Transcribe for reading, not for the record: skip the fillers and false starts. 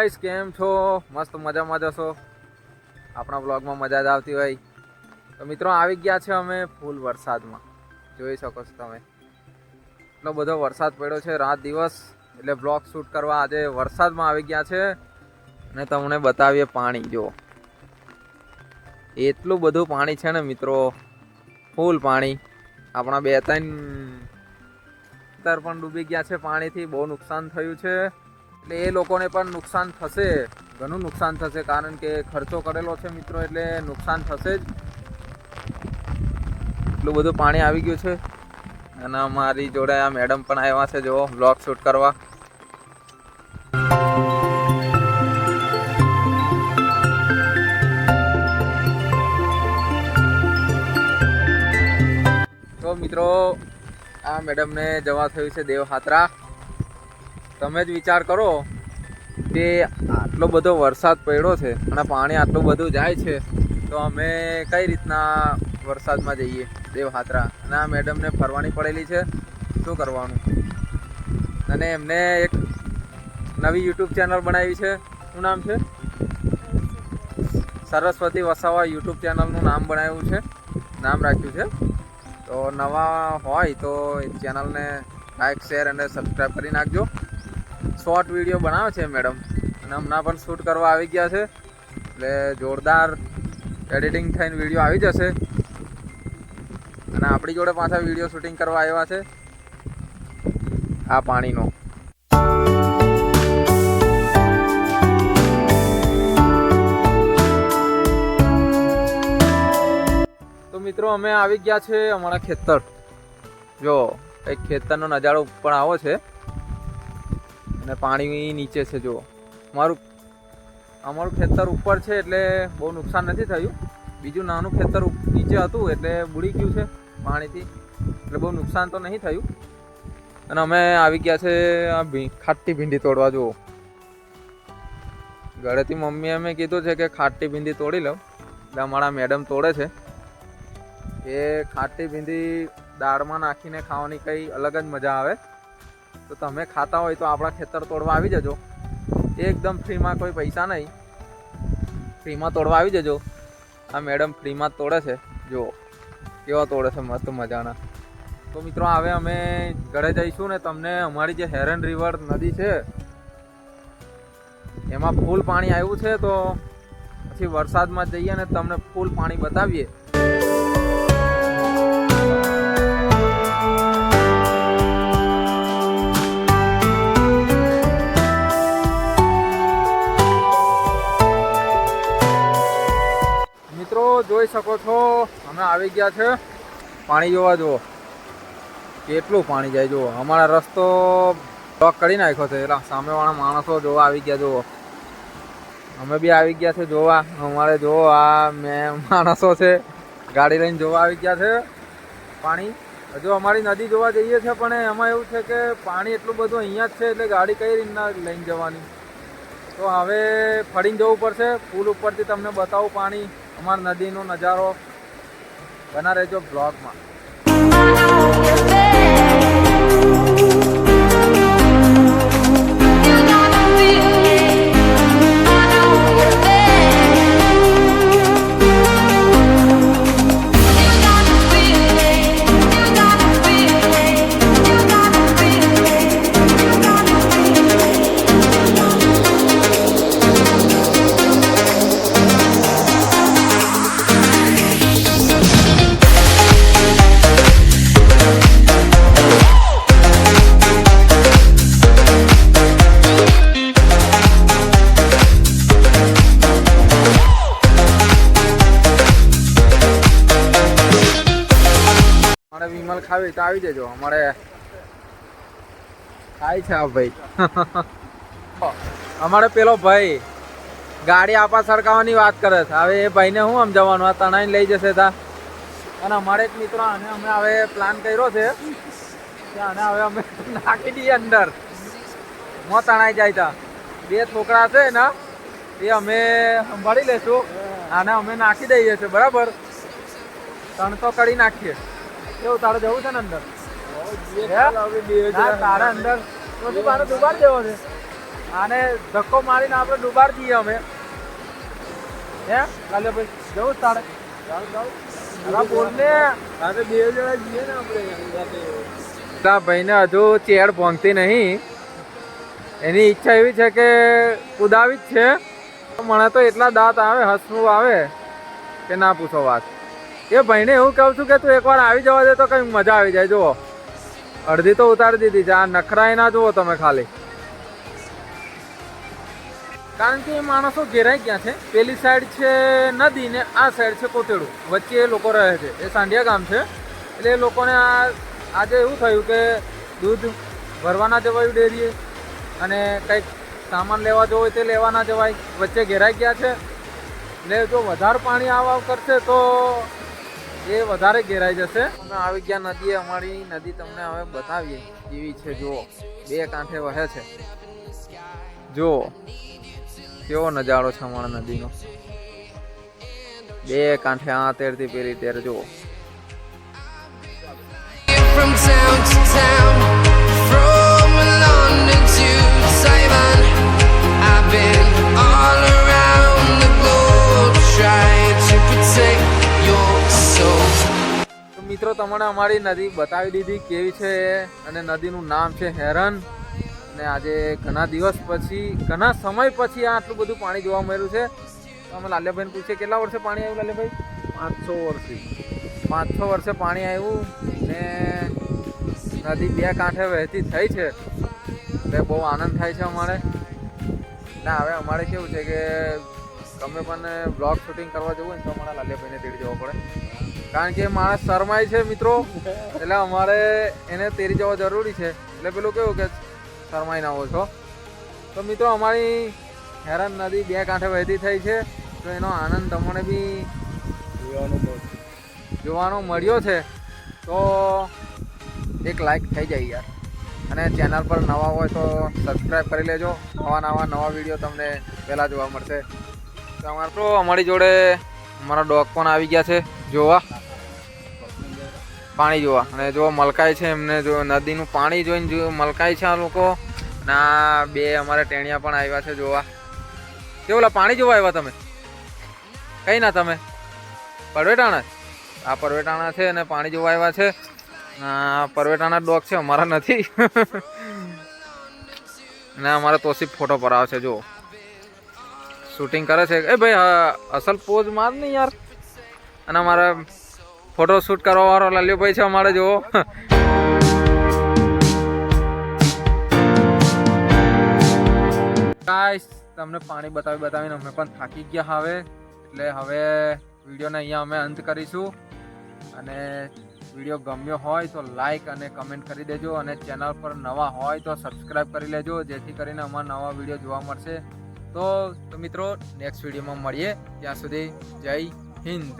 Guys, કેમ છો? મસ્ત મજામાં જશો. આપણા બ્લોગમાં મજા જ આવતી હોય. તો મિત્રો આવી ગયા છે અમે ફૂલ વરસાદમાં. જોઈ શકો છો તમે, એટલો બધો વરસાદ પડ્યો છે રાત દિવસ. એટલે બ્લોગ શૂટ કરવા આજે વરસાદમાં આવી ગયા છે અને તમને બતાવીએ પાણી. જો એટલું બધું પાણી છે ને મિત્રો, ફૂલ પાણી. આપણા 2-3 ખેતર પણ ડૂબી ગયા છે પાણીથી. બહુ નુકસાન થયું છે. એટલે એ લોકોને પણ નુકસાન થશે, ઘણું નુકસાન થશે, કારણ કે ખર્ચો કરેલો છે મિત્રો, એટલે નુકસાન થશે જ. એટલું બધું પાણી આવી ગયું છે. અને અમારી જોડે આ મેડમ પણ આવ્યા છે, જો બ્લોગ શૂટ કરવા. તો મિત્રો આ મેડમને જવા થયું છે દેવહાત્રા. તમે જ વિચાર કરો કે આટલો બધો વરસાદ પડ્યો છે અને પાણી આટલું બધું જાય છે, તો અમે કઈ રીતના વરસાદમાં જઈએ દેવહાત્રા? અને આ મેડમને ફરવાની પડેલી છે, શું કરવાનું? અને એમને એક નવી યુટ્યુબ ચેનલ બનાવી છે. શું નામ છે? સરસ્વતી વસાવા યુટ્યુબ ચેનલનું નામ બનાવ્યું છે, નામ રાખ્યું છે. તો નવા હોય તો એ ચેનલને લાઈક, શેર અને સબસ્ક્રાઈબ કરી નાખજો. શોર્ટ વિડીયો બનાવે છે મેડમ, અને હમણાં પણ શૂટ કરવા આવી ગયા છે. એટલે જોરદાર એડિટિંગ થઈને વિડીયો આવી જશે. અને આપણી જોડે પાછા વિડીયો શૂટિંગ કરવા આવ્યા છે આ પાણીનો. તો મિત્રો અમે આવી ગયા છે અમારા ખેતર. જો એક ખેતરનો નજારો ઉપર આવો છે અને પાણી નીચે છે. જો અમારું ખેતર ઉપર છે એટલે બહુ નુકસાન નથી થયું. બીજું નાનું ખેતર નીચે હતું એટલે બુડી ગયું છે પાણીથી, એટલે બહુ નુકસાન તો નહીં થયું. અને અમે આવી ગયા છે આ ખાટી ભીંડી તોડવા. જુઓ, ઘરેથી મમ્મીએ અમે કીધું છે કે ખાટી ભીંડી તોડી લઉં, એટલે અમારા મેડમ તોડે છે. એ ખાટી ભીંડી દાળમાં નાખીને ખાવાની કંઈ અલગ જ મજા આવે. તો તમે ખાતા હોય તો આપણા ખેતર તોડવા આવી જજો. એકદમ ફ્રીમાં, કોઈ પૈસા નહીં, ફ્રીમાં તોડવા આવી જજો. આ મેડમ ફ્રીમાં જ તોડે છે. જુઓ કેવા તોડે છે, મસ્ત મજાના. તો મિત્રો હવે અમે ઘરે જઈશું ને તમને અમારી જે હેરન રિવર નદી છે એમાં ફૂલ પાણી આવ્યું છે, તો પછી વરસાદમાં જઈએ ને તમને ફૂલ પાણી બતાવીએ. જોઈ શકો છો અમે આવી ગયા છે. પાણી જોવા જુઓ કેટલું પાણી જાય. જુઓ અમારા રસ્તો બ્લોક કરી નાખ્યો છે, એટલે સામેવાળા માણસો જોવા આવી ગયા. જુઓ અમે બી આવી ગયા છે જોવા. અમારે જુઓ આ માણસો છે ગાડી લઈને જોવા આવી ગયા છે પાણી. હજુ અમારી નદી જોવા જઈએ છે, પણ એમાં એવું છે કે પાણી એટલું બધું અહીંયા જ છે, એટલે ગાડી કઈ રીતના લઈને જવાની? તો હવે ફરીને જવું પડશે. પુલ ઉપરથી તમને બતાવું પાણી, અમારી નદીનો નજારો. બના રહેજો બ્લોગમાં. વિમલ ખાવી તો આવી જજો. અમારે ખાય છે આ ભાઈ. અમારે પેલો ભાઈ ગાડી આપા સરકાવવાની વાત કરે છે. હવે એ ભાઈને હું સમજાવવાનું? આ તણાઈને લઈ જશે તા. અને અમારે એક મિત્ર, અને અમે હવે પ્લાન કર્યો છે કે આને હવે અમે નાખી દઈએ અંદર. મો તણાઈ જાય તા. 2 છોકરા છે ને એ અમે સંભાળી લેશું. આને અમે નાખી દઈએ છીએ, બરાબર? 300 કરી નાખીએ. કેવું, તારે જવું છે ને અંદર? તારે અંદર તો તારે દુબાર જેવો છે. આને ધક્કો મારીને આપણે ડુબાડ દઈએ અમે. હે કાલે ભાઈ જવું તારે બોલને બે જણા જઈએ ને આપણે. ભાઈને હજુ ચેડ પહોંચતી નહીં. એની ઈચ્છા એવી છે કે કુદાવી જ છે. મને તો એટલા દાંત આવે હસવું આવે કે ના પૂછો વાત. એ ભાઈને એવું કહું છું કે તું એકવાર આવી જવા દે તો કંઈક મજા આવી જાય. જુઓ અડધી તો ઉતારી દીધી છે. આ નખરાય ના જુઓ તમે ખાલી. કારણ કે એ માણસો ઘેરાઈ ગયા છે. પેલી સાઈડ છે નદી ને આ સાઈડ છે કોતેડું. વચ્ચે એ લોકો રહે છે. એ સાંઢિયા ગામ છે. એટલે એ લોકોને આજે એવું થયું કે દૂધ ભરવા ના જવાયું ડેરીએ અને કંઈક સામાન લેવા જવું હોય તે લેવા ના જવાય. વચ્ચે ઘેરાઈ ગયા છે. એટલે જો વધારે પાણી આવ કરશે તો એ વધારે ઘેરાઈ જશે. અમે આવી ગયા નદીએ. અમારી નદી તમને હવે બતાવીએ કેવી છે. જુઓ બે કાંઠે વહે છે. જુઓ કેવો નજારો છે અમારા નદીનો. બે કાંઠે આ તેરથી પેલી તેર. જુઓ from town to town, from London to Taiwan. I've been all around the globe trying to protect your soul. તો મિત્રો તમને અમારી નદી બતાવી દીધી કેવી છે. અને નદીનું નામ છે હેરન. અને આજે ઘણા દિવસ પછી ઘણા સમય પછી આટલું બધું પાણી જોવા મળ્યું છે. તો અમે લાલ્યાભાઈને પૂછીએ કેટલા વર્ષે પાણી આવ્યું લાલ્યાભાઈ? 500 વર્ષથી. 500 વર્ષે પાણી આવ્યું ને નદી બે કાંઠે વહેતી થઈ છે. એટલે બહુ આનંદ થાય છે અમારે. ના હવે અમારે કેવું છે કે ગમે પણ બ્લોગ શૂટિંગ કરવા જવું હોય ને તો અમારા લાલ્યાભાઈને તેડી જવો પડે. કારણ કે માણસ શરમાય છે મિત્રો. એટલે અમારે એને તેડી જવો જરૂરી છે. એટલે પેલું કેવું કે શરમાઈ ના હો છો. તો મિત્રો અમારી હેરન નદી બે કાંઠે વહેતી થઈ છે. તો એનો આનંદ તમને બી જોવાનો મળ્યો છે. તો એક લાઈક થઈ જાય યાર. અને ચેનલ પર નવા હોય તો સબસ્ક્રાઈબ કરી લેજો. નવા વિડીયો તમને પહેલાં જોવા મળશે. તો અમારી જોડે અમારા ડોગ પણ આવી ગયા છે જોવા પાણી જોવા. અને જો મલકાય છે એમને. જો નદીનું પાણી જોઈને મલકાય છે આ લોકો. અને આ બે અમારે ટેણિયા પણ આવ્યા છે જોવા. કેવું પાણી જોવા આવ્યા તમે? કઈ ના તમે પરવેટાણા? આ પરવેટાણા છે અને પાણી જોવા આવ્યા છે. પરવેટાના ડોગ છે અમારા નથી. અને અમારે તોસીફ ફોટો પડાવે છે. જો શૂટિંગ કરે છે. એ ભાઈ અસલ પોઝ માર ને યાર. અને અમારે ફોટો શૂટ કરવા વાળો લાલ્યોભાઈ છે અમારે. જો ગાઈસ તમને પાણી બતાવીને અમે પણ થાકી ગયા હવે. એટલે હવે વિડીયોને અહીંયા અમે અંત કરીશું. અને વિડીયો ગમ્યો હોય તો લાઈક અને કમેન્ટ કરી દેજો. અને ચેનલ પર નવા હોય તો સબસ્ક્રાઈબ કરી લેજો. જેથી કરીને અમારા નવા વિડીયો જોવા મળશે. તો મિત્રો નેક્સ્ટ વિડીયોમાં મળીએ. ત્યાં સુધી જય હિન્દ.